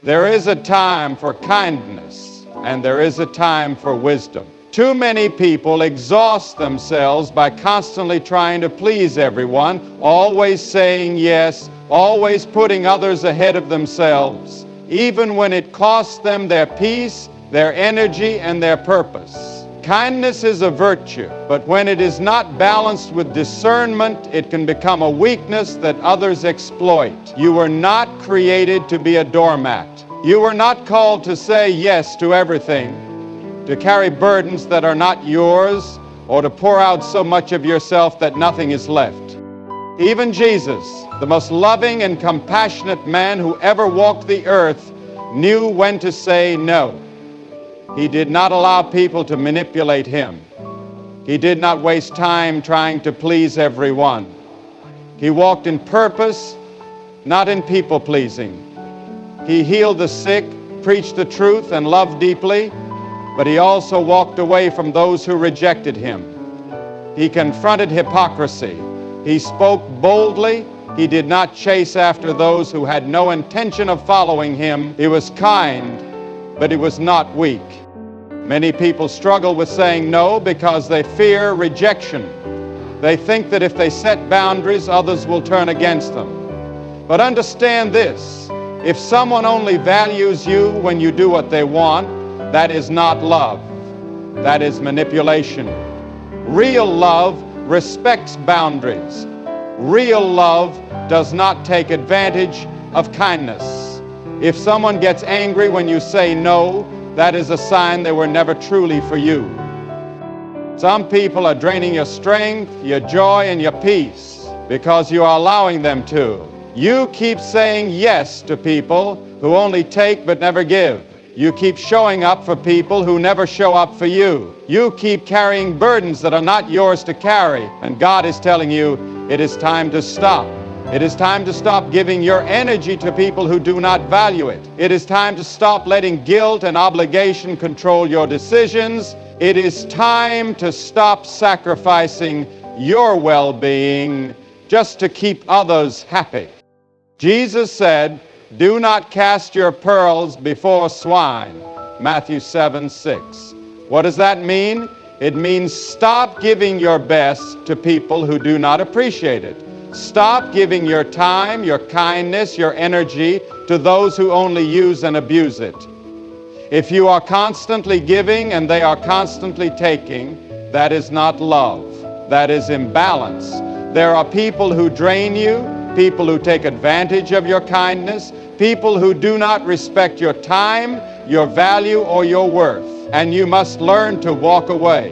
There is a time for kindness, and there is a time for wisdom. Too many people exhaust themselves by constantly trying to please everyone, always saying yes, always putting others ahead of themselves, even when it costs them their peace, their energy, and their purpose. Kindness is a virtue, but when it is not balanced with discernment, it can become a weakness that others exploit. You were not created to be a doormat. You were not called to say yes to everything, to carry burdens that are not yours, or to pour out so much of yourself that nothing is left. Even Jesus, the most loving and compassionate man who ever walked the earth, knew when to say no. He did not allow people to manipulate him. He did not waste time trying to please everyone. He walked in purpose, not in people-pleasing. He healed the sick, preached the truth, and loved deeply, but he also walked away from those who rejected him. He confronted hypocrisy. He spoke boldly. He did not chase after those who had no intention of following him. He was kind, but he was not weak. Many people struggle with saying no because they fear rejection. They think that if they set boundaries, others will turn against them. But understand this, if someone only values you when you do what they want, that is not love. That is manipulation. Real love respects boundaries. Real love does not take advantage of kindness. If someone gets angry when you say no, that is a sign they were never truly for you. Some people are draining your strength, your joy, and your peace because you are allowing them to. You keep saying yes to people who only take but never give. You keep showing up for people who never show up for you. You keep carrying burdens that are not yours to carry, and God is telling you it is time to stop. It is time to stop giving your energy to people who do not value it. It is time to stop letting guilt and obligation control your decisions. It is time to stop sacrificing your well-being just to keep others happy. Jesus said, "Do not cast your pearls before swine," Matthew 7:6. What does that mean? It means stop giving your best to people who do not appreciate it. Stop giving your time, your kindness, your energy to those who only use and abuse it. If you are constantly giving and they are constantly taking, that is not love. That is imbalance. There are people who drain you, people who take advantage of your kindness, people who do not respect your time, your value, or your worth, and you must learn to walk away.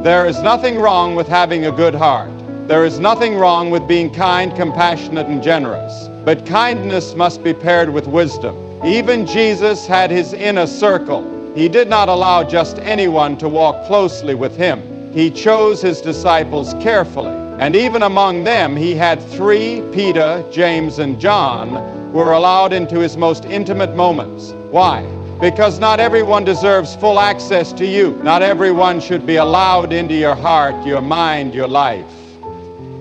There is nothing wrong with having a good heart. There is nothing wrong with being kind, compassionate, and generous. But kindness must be paired with wisdom. Even Jesus had his inner circle. He did not allow just anyone to walk closely with him. He chose his disciples carefully. And even among them, he had three, Peter, James, and John, who were allowed into his most intimate moments. Why? Because not everyone deserves full access to you. Not everyone should be allowed into your heart, your mind, your life.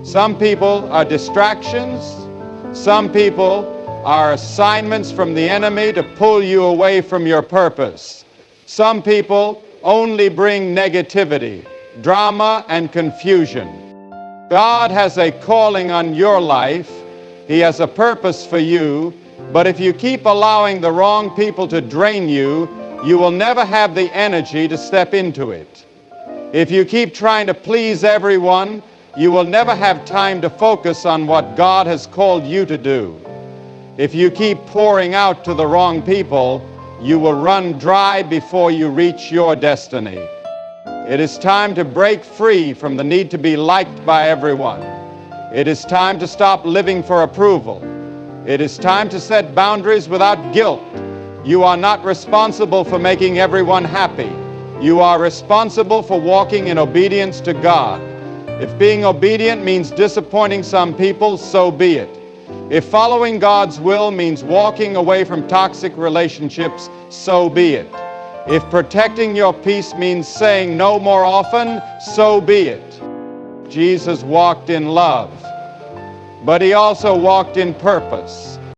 Some people are distractions. Some people are assignments from the enemy to pull you away from your purpose. Some people only bring negativity, drama, and confusion. God has a calling on your life. He has a purpose for you, but if you keep allowing the wrong people to drain you, you will never have the energy to step into it. If you keep trying to please everyone, you will never have time to focus on what God has called you to do. If you keep pouring out to the wrong people, you will run dry before you reach your destiny. It is time to break free from the need to be liked by everyone. It is time to stop living for approval. It is time to set boundaries without guilt. You are not responsible for making everyone happy. You are responsible for walking in obedience to God. If being obedient means disappointing some people, so be it. If following God's will means walking away from toxic relationships, so be it. If protecting your peace means saying no more often, so be it. Jesus walked in love, but he also walked in purpose.